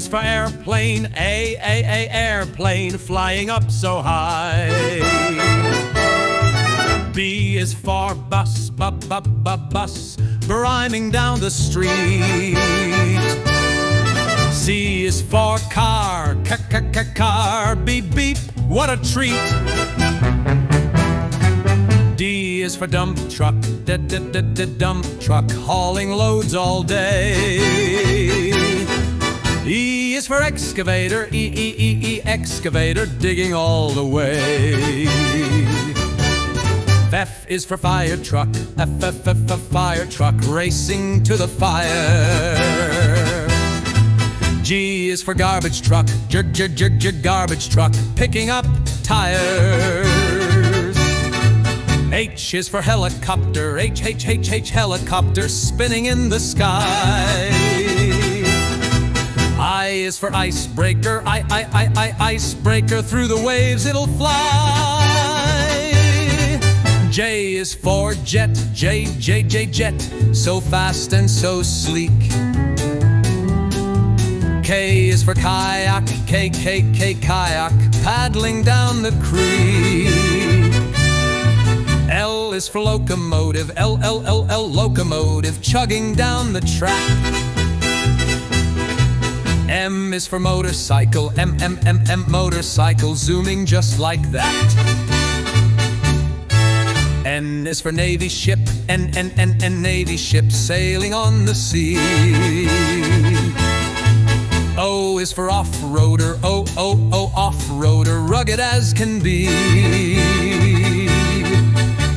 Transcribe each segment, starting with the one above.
for airplane, airplane, flying up so high. B is for bus, bus, rhyming down the street. C is for car, car, beep, beep, what a treat. D is for dump truck, dump truck, hauling loads all day. E is for excavator, excavator, digging all the way. F is for fire truck, fire truck, racing to the fire. G is for garbage truck, garbage truck, picking up tires. H is for helicopter, helicopter, spinning in the sky. I is for icebreaker, icebreaker, through the waves it'll fly. J is for jet, jet, so fast and so sleek. K is for kayak, kayak, paddling down the creek. L is for locomotive, locomotive, chugging down the track. M is for motorcycle, motorcycle, zooming just like that. N is for navy ship, navy ship, sailing on the sea. O is for off-roader, off-roader, rugged as can be.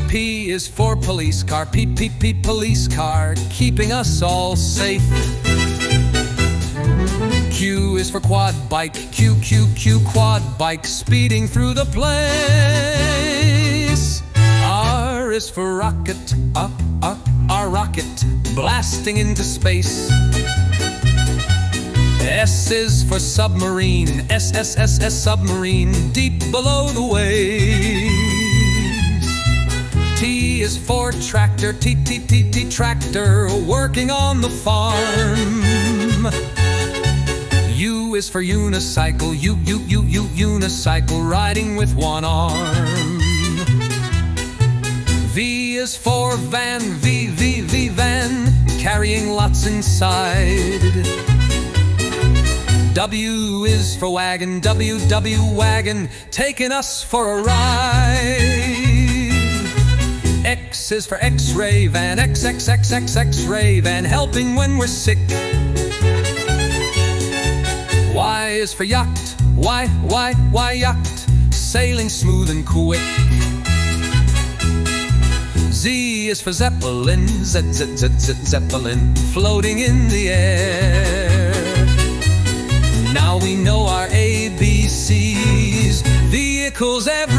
P is for police car, police car, keeping us all safe. Q is for quad bike, Q, quad bike, speeding through the place. R is for rocket, our rocket, blasting into space. S is for submarine, submarine, deep below the waves. T is for tractor, tractor, working on the farm. U is for unicycle, unicycle, riding with one arm. V is for van, van, carrying lots inside. W is for wagon, wagon, taking us for a ride. X is for X-ray van, X-ray van, helping when we're sick. Y is for yacht, Y yacht, sailing smooth and quick. Z is for zeppelin, zeppelin, floating in the air. Now we know our ABCs, vehicles everywhere.